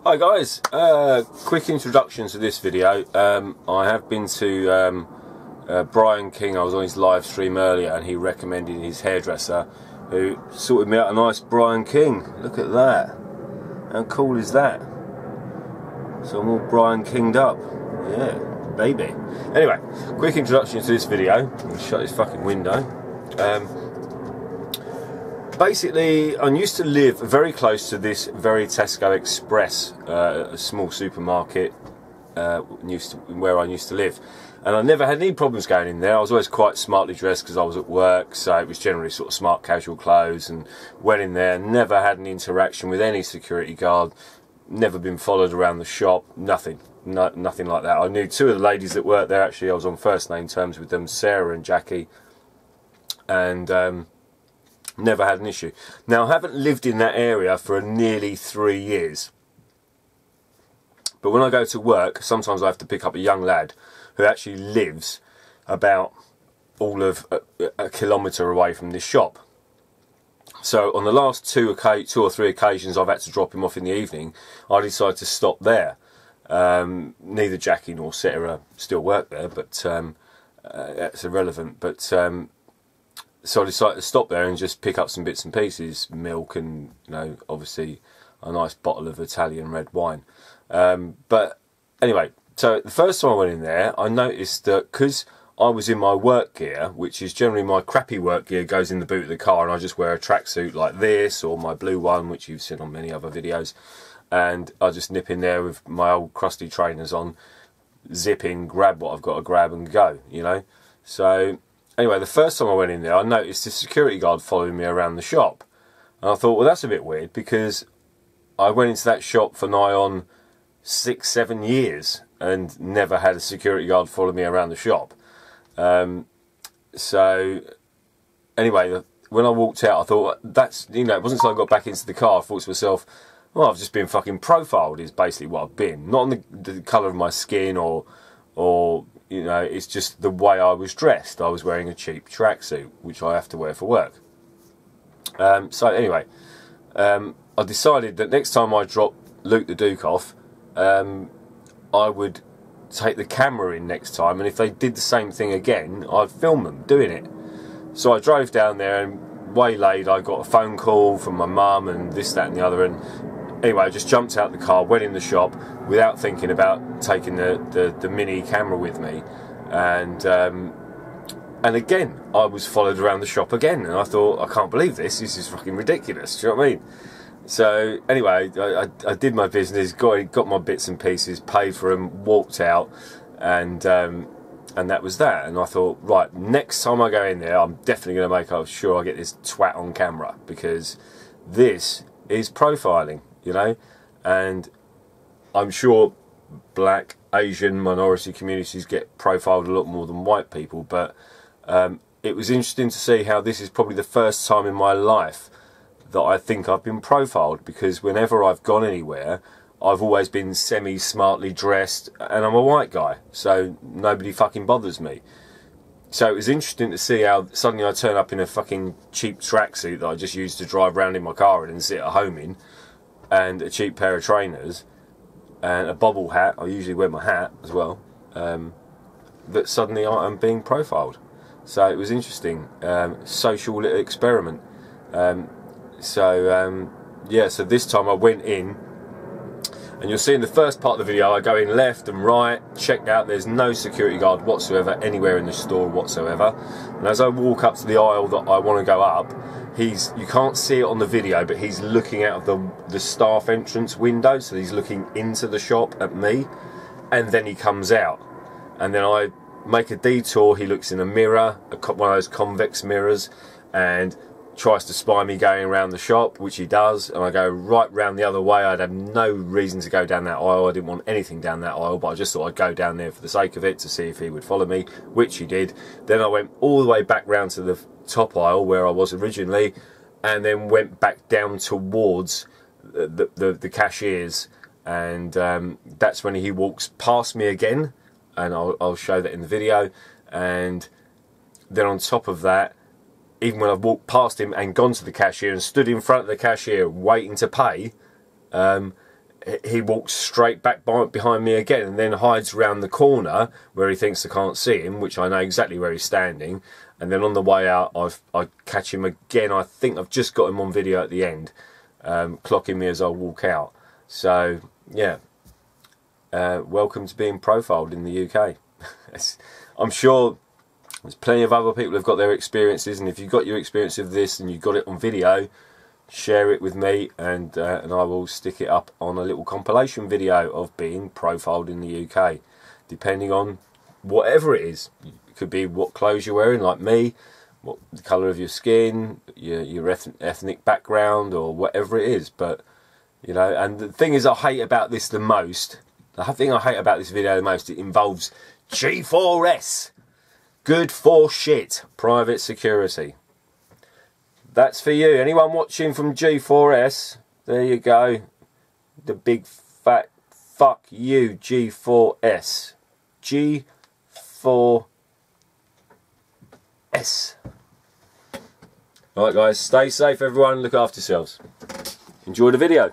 Hi guys, quick introduction to this video. I have been to Brian King. I was on his live stream earlier and he recommended his hairdresser who sorted me out a nice Brian King. Look at that. How cool is that? So I'm all Brian Kinged up. Yeah, baby. Anyway, quick introduction to this video. Let me shut this fucking window. Basically, I used to live very close to this very Tesco Express, a small supermarket where I used to live. And I never had any problems going in there. I was always quite smartly dressed because I was at work, so it was generally sort of smart casual clothes, and went in there, never had an interaction with any security guard, never been followed around the shop, nothing. Nothing like that. I knew two of the ladies that worked there, actually. I was on first name terms with them, Sarah and Jackie, and never had an issue. Now, I haven't lived in that area for nearly 3 years. But when I go to work, sometimes I have to pick up a young lad who actually lives about all of a kilometre away from this shop. So on the last two or three occasions I've had to drop him off in the evening, I decided to stop there. Neither Jackie nor Sarah still work there, but that's irrelevant. But so I decided to stop there and just pick up some bits and pieces, milk and, you know, obviously a nice bottle of Italian red wine. But anyway, so the first time I went in there, I noticed that because I was in my work gear, which is generally my crappy work gear, goes in the boot of the car, and I just wear a tracksuit like this, or my blue one, which you've seen on many other videos, and I just nip in there with my old crusty trainers on, zip in, grab what I've got to grab and go, you know. So anyway, the first time I went in there, I noticed the security guard following me around the shop. And I thought, well, that's a bit weird, because I went into that shop for nigh on 6-7 years and never had a security guard follow me around the shop. So anyway, when I walked out, I thought, that's, you know, it wasn't until I got back into the car, I thought to myself, well, I've just been fucking profiled, is basically what I've been. Not on the colour of my skin or you know, it's just the way I was dressed. I was wearing a cheap tracksuit, which I have to wear for work. So anyway, I decided that next time I drop Luke the Duke off, I would take the camera in next time, and if they did the same thing again, I'd film them doing it. So I drove down there, and waylaid, I got a phone call from my mum and this, that and the other, and anyway, I just jumped out the car, went in the shop without thinking about taking the mini camera with me, and again I was followed around the shop again, and I thought, I can't believe this is fucking ridiculous. Do you know what I mean? So anyway, I did my business, got my bits and pieces, paid for them, walked out, and that was that. And I thought, right, next time I go in there, I'm definitely going to make sure I get this twat on camera, because this is profiling, you know. And I'm sure black, Asian, minority communities get profiled a lot more than white people, but it was interesting to see how this is probably the first time in my life that I think I've been profiled, because whenever I've gone anywhere, I've always been semi-smartly dressed, and I'm a white guy, so nobody fucking bothers me. So it was interesting to see how suddenly I turn up in a fucking cheap tracksuit that I just used to drive around in my car in and sit at home in, and a cheap pair of trainers, and a bobble hat. I usually wear my hat as well. That suddenly I am being profiled. So it was interesting. Social little experiment. Yeah, so this time I went in, and you'll see in the first part of the video I go in left and right, check out, there's no security guard whatsoever anywhere in the store whatsoever. And as I walk up to the aisle that I want to go up, you can't see it on the video, but he's looking out of the staff entrance window, so he's looking into the shop at me, and then he comes out, and then I make a detour. He looks in a mirror, one of those convex mirrors, and tries to spy me going around the shop, which he does, and I go right round the other way. I'd have no reason to go down that aisle. I didn't want anything down that aisle, but I just thought I'd go down there for the sake of it to see if he would follow me, which he did. Then I went all the way back round to the top aisle where I was originally, and then went back down towards the cashiers, and that's when he walks past me again, and I'll show that in the video. And then on top of that, even when I've walked past him and gone to the cashier and stood in front of the cashier waiting to pay, he walks straight back behind me again, and then hides around the corner where he thinks I can't see him, which I know exactly where he's standing. And then on the way out, I catch him again. I think I've just got him on video at the end, clocking me as I walk out. So yeah, welcome to being profiled in the UK. I'm sure there's plenty of other people who've got their experiences, and if you've got your experience of this and you've got it on video, share it with me, and I will stick it up on a little compilation video of being profiled in the UK, depending on whatever it is. It could be what clothes you're wearing, like me, what the colour of your skin, your ethnic background, or whatever it is. But you know, and the thing is, I hate about this the most. The thing I hate about this video the most, it involves G4S, good for shit, private security. That's for you. Anyone watching from G4S, there you go. The big fat fuck you, G4S. G4S. Alright guys, stay safe everyone, look after yourselves. Enjoy the video.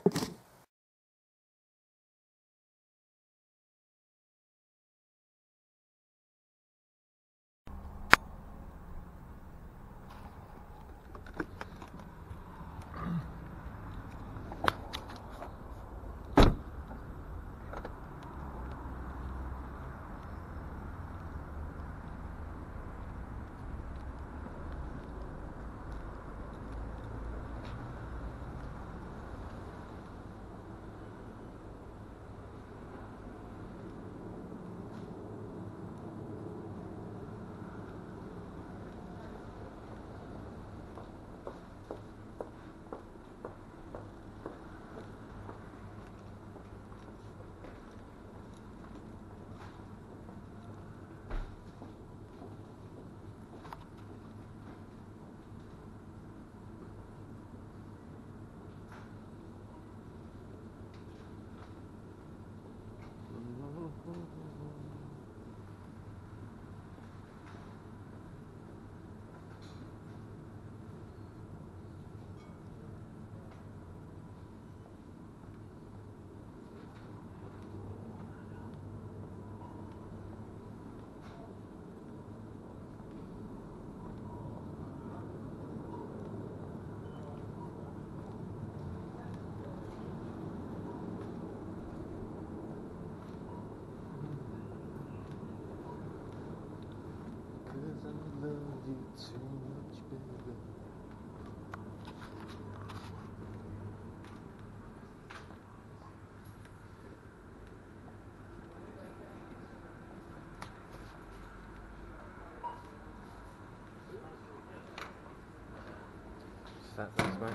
Thanks, mate.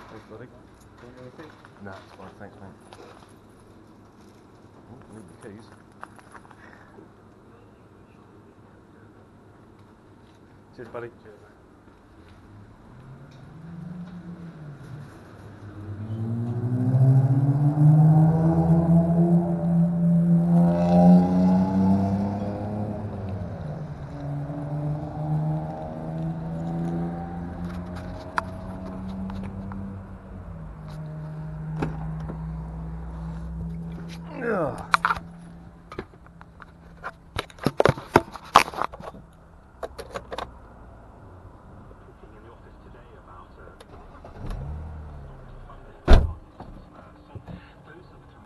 Thanks, buddy. No, it's fine, thanks, mate. Oh, I need the keys. Cheers, buddy. Cheers, mate.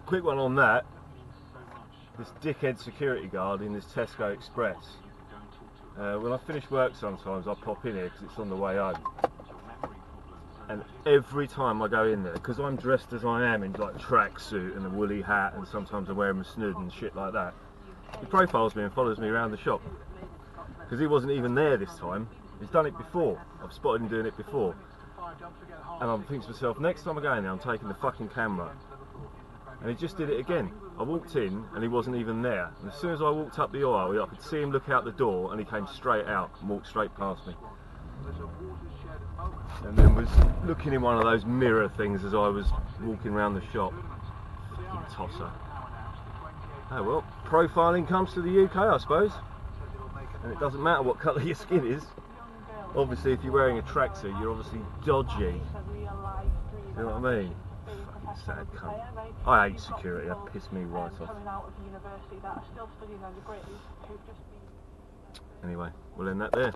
Quick one on that. This dickhead security guard in this Tesco Express. When I finish work sometimes I pop in here because it's on the way home. And every time I go in there, because I'm dressed as I am in like tracksuit and a woolly hat, and sometimes I wear my snood and shit like that, he profiles me and follows me around the shop. Because he wasn't even there this time. He's done it before. I've spotted him doing it before. And I'm thinking to myself, next time I go in there I'm taking the fucking camera. And he just did it again. I walked in and he wasn't even there. And as soon as I walked up the aisle, I could see him look out the door and he came straight out and walked straight past me. and then was looking in one of those mirror things as I was walking around the shop. Fucking tosser. Oh well, profiling comes to the UK, I suppose. And it doesn't matter what colour your skin is. Obviously, if you're wearing a tracksuit, you're obviously dodgy. You know what I mean? Fucking sad cunt. I hate security, that pissed me right off. Anyway, we'll end that there.